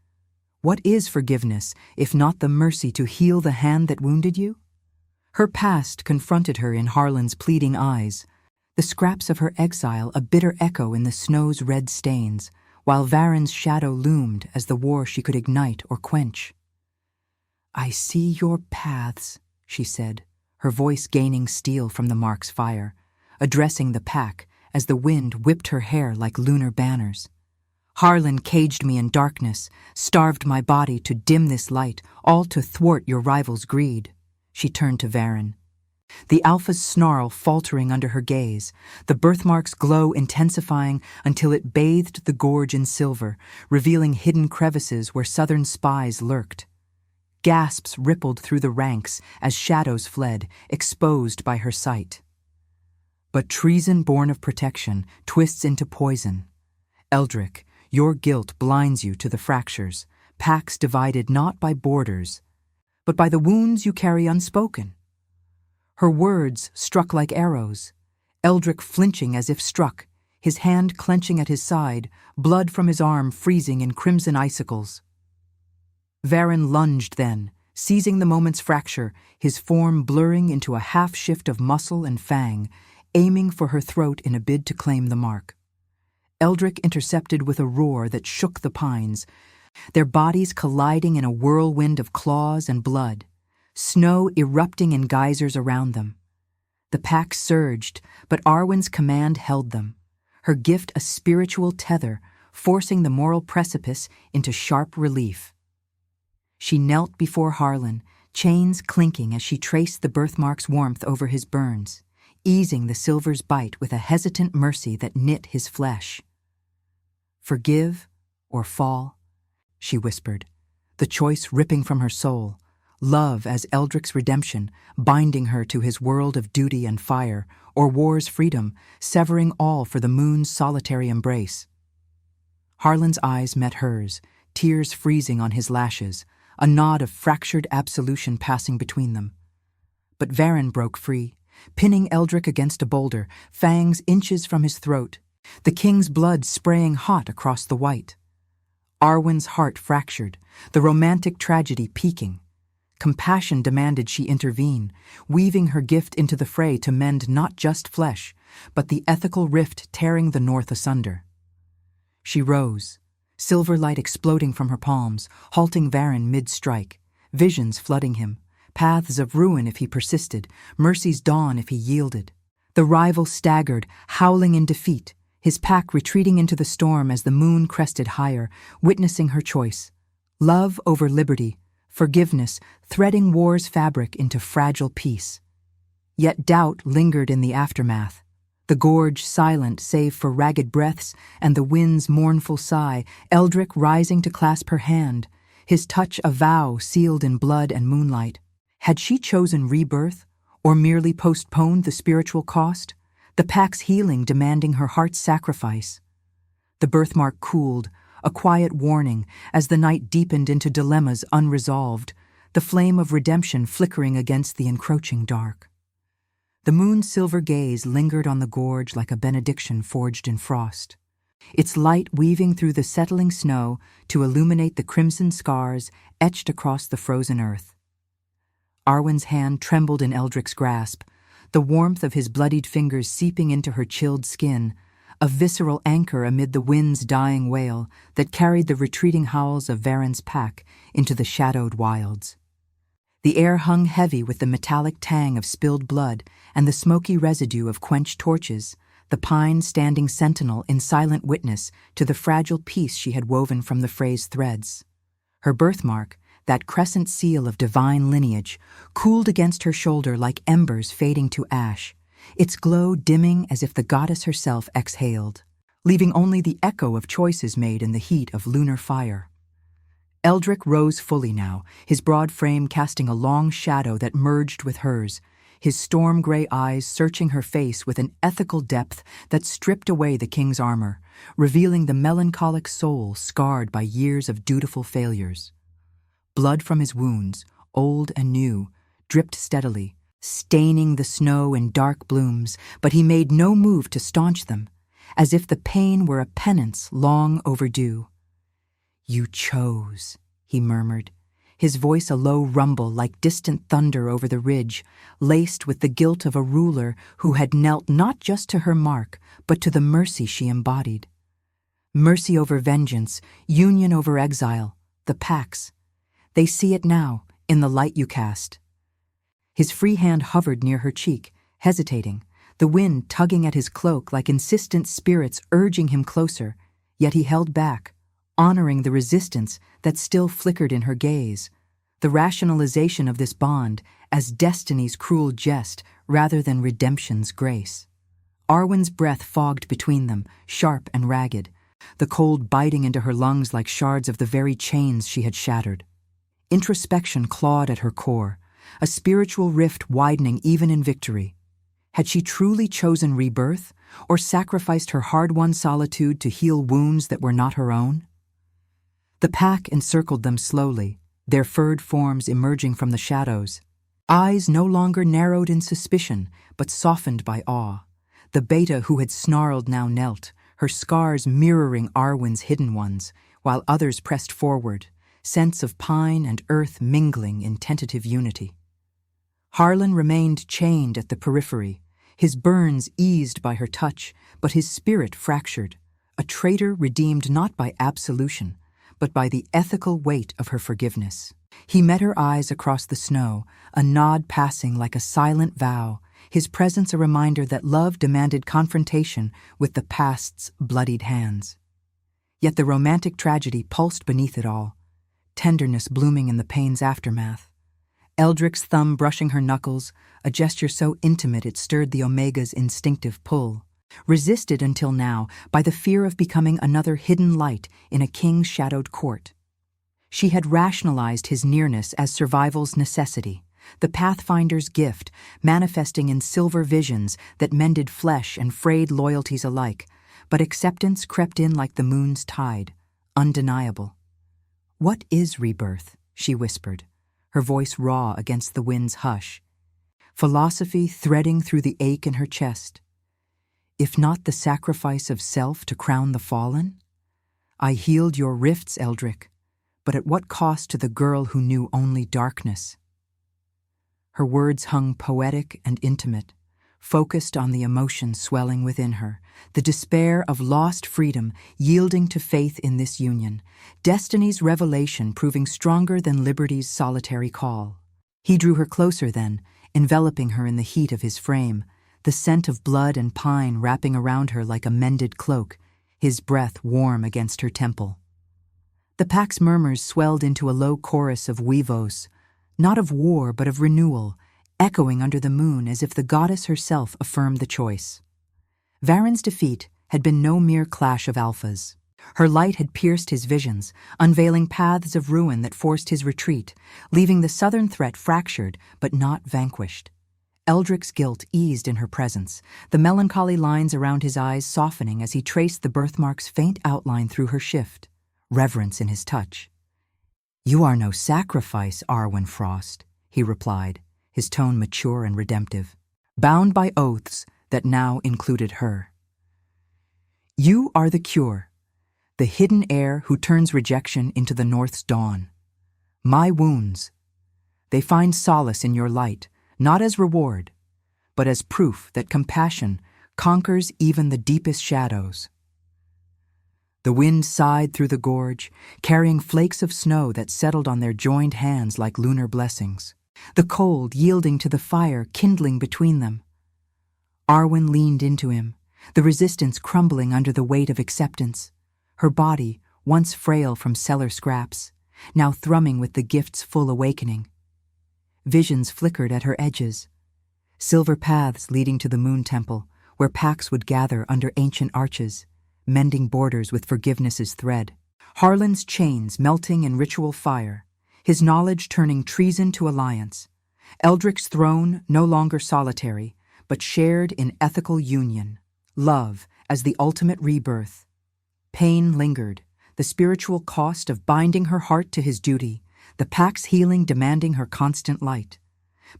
What is forgiveness, if not the mercy to heal the hand that wounded you? Her past confronted her in Harlan's pleading eyes, the scraps of her exile a bitter echo in the snow's red stains, while Varen's shadow loomed as the war she could ignite or quench. "I see your paths," she said, her voice gaining steel from the mark's fire, addressing the pack as the wind whipped her hair like lunar banners. "Harlan caged me in darkness, starved my body to dim this light, all to thwart your rival's greed." She turned to Varen. The alpha's snarl faltering under her gaze, the birthmark's glow intensifying until it bathed the gorge in silver, revealing hidden crevices where southern spies lurked. Gasps rippled through the ranks as shadows fled, exposed by her sight. But treason born of protection twists into poison. Eldrick, your guilt blinds you to the fractures, packs divided not by borders, but by the wounds you carry unspoken. Her words struck like arrows, Eldrick flinching as if struck, his hand clenching at his side, blood from his arm freezing in crimson icicles. Varen lunged then, seizing the moment's fracture, his form blurring into a half-shift of muscle and fang, aiming for her throat in a bid to claim the mark. Eldrick intercepted with a roar that shook the pines, their bodies colliding in a whirlwind of claws and blood, snow erupting in geysers around them. The pack surged, but Arwen's command held them, her gift a spiritual tether, forcing the moral precipice into sharp relief. She knelt before Harlan, chains clinking as she traced the birthmark's warmth over his burns, easing the silver's bite with a hesitant mercy that knit his flesh. "Forgive or fall," she whispered, the choice ripping from her soul, love as Eldrick's redemption, binding her to his world of duty and fire, or war's freedom, severing all for the moon's solitary embrace. Harlan's eyes met hers, tears freezing on his lashes, a nod of fractured absolution passing between them. But Varen broke free, pinning Eldrick against a boulder, fangs inches from his throat, the king's blood spraying hot across the white. Arwen's heart fractured, the romantic tragedy peaking. Compassion demanded she intervene, weaving her gift into the fray to mend not just flesh, but the ethical rift tearing the north asunder. She rose, silver light exploding from her palms, halting Varen mid-strike, visions flooding him, paths of ruin if he persisted, mercy's dawn if he yielded. The rival staggered, howling in defeat, his pack retreating into the storm as the moon crested higher, witnessing her choice. Love over liberty, forgiveness threading war's fabric into fragile peace. Yet doubt lingered in the aftermath, the gorge silent save for ragged breaths and the wind's mournful sigh, Eldrick rising to clasp her hand, his touch a vow sealed in blood and moonlight. Had she chosen rebirth, or merely postponed the spiritual cost, the pack's healing demanding her heart's sacrifice? The birthmark cooled, a quiet warning as the night deepened into dilemmas unresolved, the flame of redemption flickering against the encroaching dark. The moon's silver gaze lingered on the gorge like a benediction forged in frost, its light weaving through the settling snow to illuminate the crimson scars etched across the frozen earth. Arwen's hand trembled in Eldric's grasp, the warmth of his bloodied fingers seeping into her chilled skin, a visceral anchor amid the wind's dying wail that carried the retreating howls of Varen's pack into the shadowed wilds. The air hung heavy with the metallic tang of spilled blood and the smoky residue of quenched torches, the pine standing sentinel in silent witness to the fragile peace she had woven from the fray's threads. Her birthmark, that crescent seal of divine lineage, cooled against her shoulder like embers fading to ash, its glow dimming as if the goddess herself exhaled, leaving only the echo of choices made in the heat of lunar fire. Eldric rose fully now, his broad frame casting a long shadow that merged with hers, his storm-gray eyes searching her face with an ethical depth that stripped away the king's armor, revealing the melancholic soul scarred by years of dutiful failures. Blood from his wounds, old and new, dripped steadily, staining the snow in dark blooms, but he made no move to staunch them, as if the pain were a penance long overdue. "You chose," he murmured, his voice a low rumble like distant thunder over the ridge, laced with the guilt of a ruler who had knelt not just to her mark, but to the mercy she embodied. Mercy over vengeance, union over exile, the Pax. They see it now, in the light you cast. His free hand hovered near her cheek, hesitating, the wind tugging at his cloak like insistent spirits urging him closer, yet he held back, honoring the resistance that still flickered in her gaze, the rationalization of this bond as destiny's cruel jest rather than redemption's grace. Arwen's breath fogged between them, sharp and ragged, the cold biting into her lungs like shards of the very chains she had shattered. Introspection clawed at her core, a spiritual rift widening even in victory. Had she truly chosen rebirth, or sacrificed her hard-won solitude to heal wounds that were not her own? The pack encircled them slowly, their furred forms emerging from the shadows. Eyes no longer narrowed in suspicion, but softened by awe. The beta who had snarled now knelt, her scars mirroring Arwen's hidden ones, while others pressed forward, scents of pine and earth mingling in tentative unity. Harlan remained chained at the periphery, his burns eased by her touch, but his spirit fractured, a traitor redeemed not by absolution, but by the ethical weight of her forgiveness. He met her eyes across the snow, a nod passing like a silent vow, his presence a reminder that love demanded confrontation with the past's bloodied hands. Yet the romantic tragedy pulsed beneath it all, tenderness blooming in the pain's aftermath. Eldric's thumb brushing her knuckles, a gesture so intimate it stirred the Omega's instinctive pull, resisted until now by the fear of becoming another hidden light in a king's shadowed court. She had rationalized his nearness as survival's necessity, the Pathfinder's gift, manifesting in silver visions that mended flesh and frayed loyalties alike, but acceptance crept in like the moon's tide, undeniable. "What is rebirth?" she whispered, her voice raw against the wind's hush, philosophy threading through the ache in her chest. "If not the sacrifice of self to crown the fallen? I healed your rifts, Eldric, but at what cost to the girl who knew only darkness?" Her words hung poetic and intimate, focused on the emotion swelling within her, the despair of lost freedom yielding to faith in this union, destiny's revelation proving stronger than liberty's solitary call. He drew her closer then, enveloping her in the heat of his frame, the scent of blood and pine wrapping around her like a mended cloak, his breath warm against her temple. The pack's murmurs swelled into a low chorus of weavos, not of war but of renewal, echoing under the moon as if the goddess herself affirmed the choice. Varen's defeat had been no mere clash of alphas. Her light had pierced his visions, unveiling paths of ruin that forced his retreat, leaving the southern threat fractured but not vanquished. Eldric's guilt eased in her presence, the melancholy lines around his eyes softening as he traced the birthmark's faint outline through her shift, reverence in his touch. "You are no sacrifice, Arwen Frost," he replied, his tone mature and redemptive. bound by oaths that now included her. You are the cure, the hidden heir who turns rejection into the North's dawn. My wounds, they find solace in your light, not as reward, but as proof that compassion conquers even the deepest shadows. The wind sighed through the gorge, carrying flakes of snow that settled on their joined hands like lunar blessings, the cold yielding to the fire kindling between them. Arwen leaned into him, the resistance crumbling under the weight of acceptance, her body, once frail from cellar scraps, now thrumming with the gift's full awakening. Visions flickered at her edges, silver paths leading to the moon temple, where packs would gather under ancient arches, mending borders with forgiveness's thread. Harlan's chains melting in ritual fire, his knowledge turning treason to alliance. Eldric's throne no longer solitary, but shared in ethical union. Love as the ultimate rebirth. Pain lingered, the spiritual cost of binding her heart to his duty, the pack's healing demanding her constant light.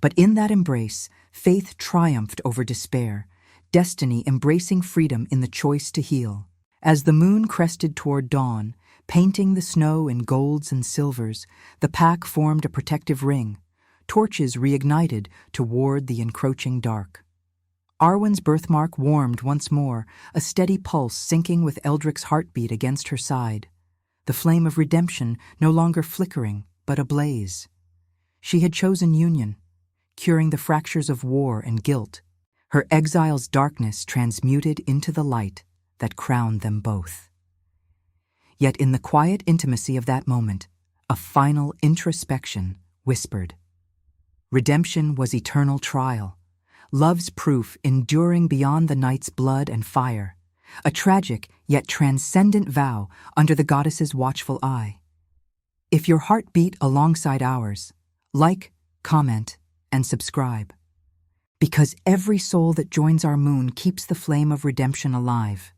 But in that embrace, faith triumphed over despair, destiny embracing freedom in the choice to heal. As the moon crested toward dawn, painting the snow in golds and silvers, the pack formed a protective ring, torches reignited to ward the encroaching dark. Arwen's birthmark warmed once more, a steady pulse sinking with Eldric's heartbeat against her side, the flame of redemption no longer flickering, but ablaze. She had chosen union, curing the fractures of war and guilt, her exile's darkness transmuted into the light that crowned them both. Yet in the quiet intimacy of that moment, a final introspection whispered. Redemption was eternal trial, love's proof enduring beyond the night's blood and fire, a tragic yet transcendent vow under the goddess's watchful eye. If your heart beat alongside ours, like, comment, and subscribe. Because every soul that joins our moon keeps the flame of redemption alive.